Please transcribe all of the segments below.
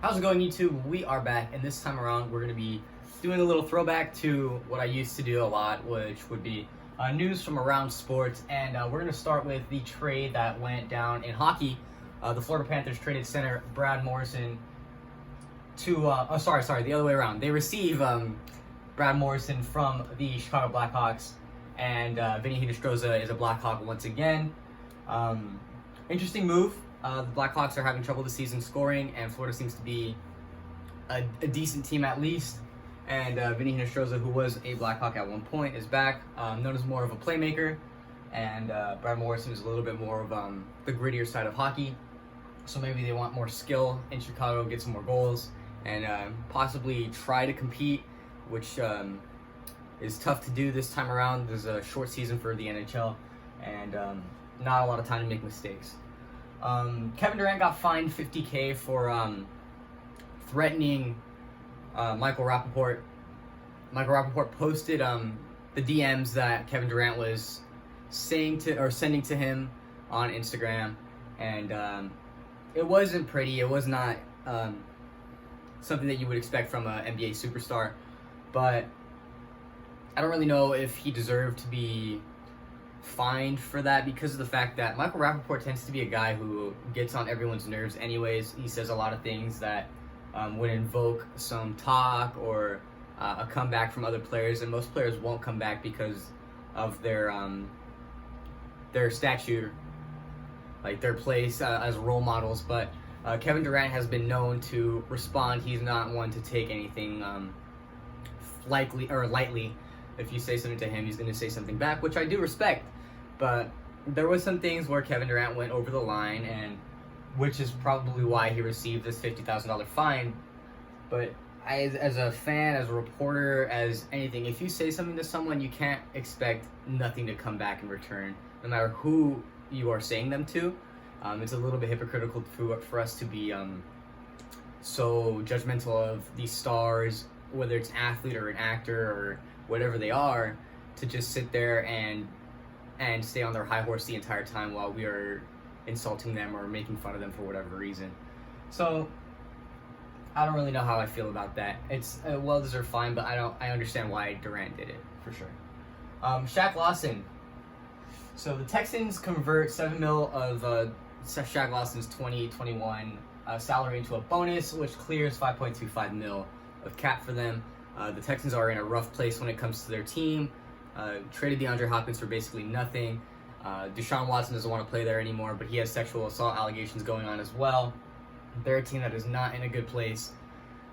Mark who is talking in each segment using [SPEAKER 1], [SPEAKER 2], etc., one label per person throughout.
[SPEAKER 1] How's it going, YouTube? We are back, and this time around we're going to be doing a little throwback to what I used to do a lot, which would be news from around sports. And we're going to start with the trade that went down in hockey. The Florida Panthers traded center Brad Morrison to the other way around. They receive Brad Morrison from the Chicago Blackhawks, and Vinny Hinostroza is a Blackhawk once again. Interesting move. The Blackhawks are having trouble this season scoring, and Florida seems to be a decent team at least. And Vinny Hinostroza, who was a Blackhawk at one point, is back, known as more of a playmaker. And Brad Morrison is a little bit more of the grittier side of hockey. So maybe they want more skill in Chicago, get some more goals, and possibly try to compete, which is tough to do this time around. There's a short season for the NHL, and not a lot of time to make mistakes. Kevin Durant got fined $50,000 for threatening Michael Rappaport. Michael Rappaport posted the DMs that Kevin Durant was sending to him on Instagram, and it wasn't pretty. It was not something that you would expect from an NBA superstar, but I don't really know if he deserved to be fined for that, because of the fact that Michael Rappaport tends to be a guy who gets on everyone's nerves anyways. He says a lot of things that would invoke some talk or a comeback from other players, and most players won't come back because of their stature, like their place as role models. But Kevin Durant has been known to respond. He's not one to take anything lightly. If you say something to him, he's going to say something back, which I do respect. But there was some things where Kevin Durant went over the line, and which is probably why he received this $50,000 fine. But as a fan, as a reporter, as anything, if you say something to someone, you can't expect nothing to come back in return, no matter who you are saying them to. It's a little bit hypocritical for us to be so judgmental of these stars, whether it's an athlete or an actor or whatever they are, to just sit there and stay on their high horse the entire time while we are insulting them or making fun of them for whatever reason. So I don't really know how I feel about that. It's a well-deserved fine, but I understand why Durant did it, for sure. Shaq Lawson. So the Texans convert $7 million of Shaq Lawson's 2021 salary into a bonus, which clears $5.25 million of cap for them. The Texans are in a rough place when it comes to their team. Traded DeAndre Hopkins for basically nothing. Deshaun Watson doesn't want to play there anymore, but he has sexual assault allegations going on as well. They're a team that is not in a good place.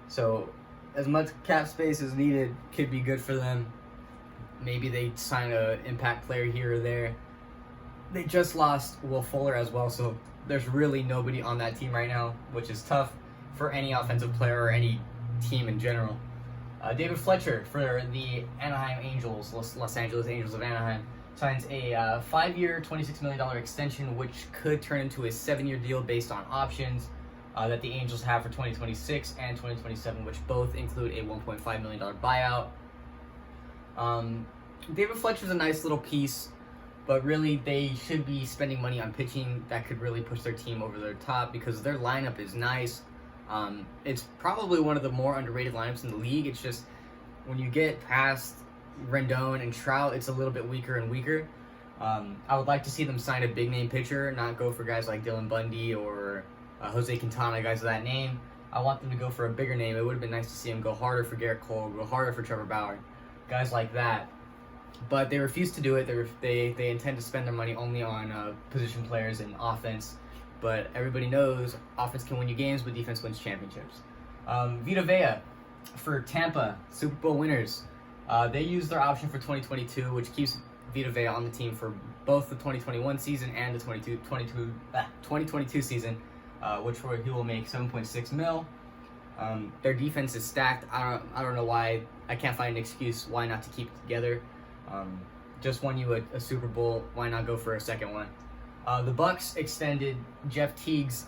[SPEAKER 1] So as much cap space as needed could be good for them. Maybe they sign an impact player here or there. They just lost Will Fuller as well, so there's really nobody on that team right now, which is tough for any offensive player or any team in general. David Fletcher for the Anaheim Angels, Los Angeles Angels of Anaheim, signs a 5-year, $26 million extension, which could turn into a 7-year deal based on options that the Angels have for 2026 and 2027, which both include a $1.5 million buyout. David Fletcher's a nice little piece, but really they should be spending money on pitching that could really push their team over their top, because their lineup is nice. It's probably one of the more underrated lineups in the league. It's just when you get past Rendon and Trout, it's a little bit weaker and weaker. I would like to see them sign a big name pitcher, not go for guys like Dylan Bundy or Jose Quintana, guys of that name. I want them to go for a bigger name. It would have been nice to see them go harder for Garrett Cole, go harder for Trevor Bauer, guys like that. But they refuse to do it. They intend to spend their money only on position players and offense. But everybody knows offense can win you games, but defense wins championships. Vita Vea for Tampa, Super Bowl winners. They used their option for 2022, which keeps Vita Vea on the team for both the 2021 season and the 2022 season, he will make $7.6 million. Their defense is stacked. I don't know why. I can't find an excuse why not to keep it together. Just won you a Super Bowl. Why not go for a second one? The Bucks extended Jeff Teague's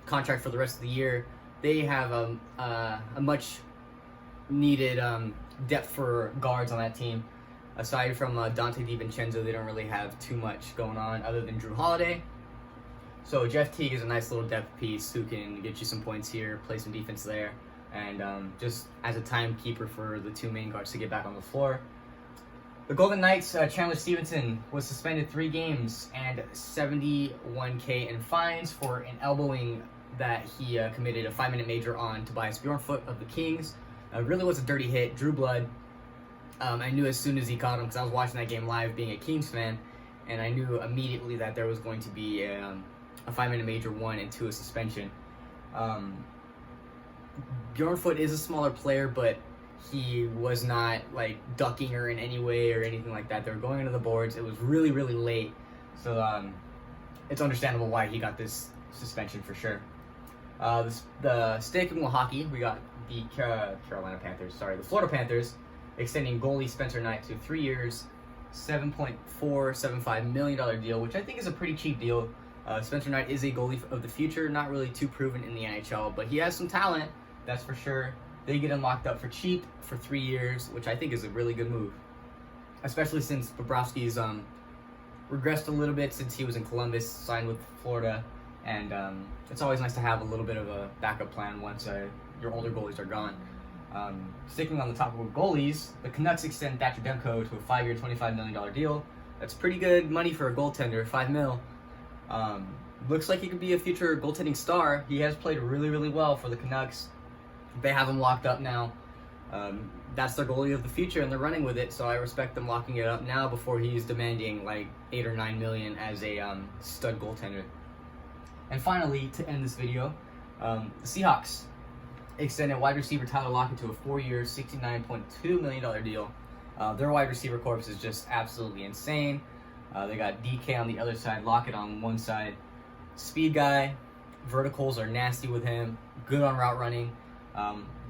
[SPEAKER 1] contract for the rest of the year. They have a much needed depth for guards on that team. Aside from Dante DiVincenzo, they don't really have too much going on other than Drew Holiday. So Jeff Teague is a nice little depth piece who can get you some points here, play some defense there, and just as a timekeeper for the two main guards to get back on the floor. The Golden Knights, Chandler Stevenson was suspended 3 games and $71K in fines for an elbowing that he committed a 5-minute major on Tobias Bjornfoot of the Kings. Really was a dirty hit, drew blood. I knew as soon as he caught him, because I was watching that game live being a Kings fan, and I knew immediately that there was going to be a 5-minute major, 1 and 2 a suspension. Bjornfoot is a smaller player, but he was not like ducking her in any way or anything like that. They were going into the boards. It was really, really late, so it's understandable why he got this suspension for sure. The state of hockey, we got the the Florida Panthers, extending goalie Spencer Knight to 3 years, $7.475 million deal, which I think is a pretty cheap deal. Spencer Knight is a goalie of the future, not really too proven in the NHL, but he has some talent, that's for sure. They get him locked up for cheap for 3 years, which I think is a really good move, especially since Bobrovsky's regressed a little bit since he was in Columbus, signed with Florida, and it's always nice to have a little bit of a backup plan once your older goalies are gone. Sticking on the topic of goalies, the Canucks extend Thatcher Demko to a 5-year, $25 million deal. That's pretty good money for a goaltender, $5 mil. Looks like he could be a future goaltending star. He has played really, really well for the Canucks. They have him locked up now. That's their goalie of the future, and they're running with it, so I respect them locking it up now before he's demanding like $8 or $9 million as a stud goaltender. And finally, to end this video, the Seahawks extended wide receiver Tyler Lockett to a 4-year, $69.2 million deal. Their wide receiver corps is just absolutely insane. They got DK on the other side, Lockett on one side. Speed guy, verticals are nasty with him, good on route running.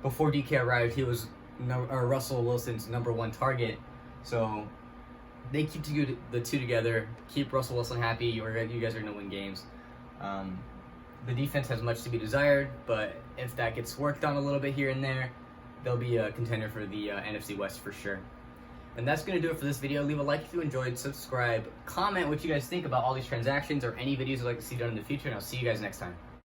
[SPEAKER 1] Before DK arrived, he was Russell Wilson's #1 target. So they keep the two together, keep Russell Wilson happy, you guys are going to win games. The defense has much to be desired, but if that gets worked on a little bit here and there, they'll be a contender for the NFC West for sure. And that's going to do it for this video. Leave a like if you enjoyed, subscribe, comment what you guys think about all these transactions or any videos you'd like to see done in the future, and I'll see you guys next time.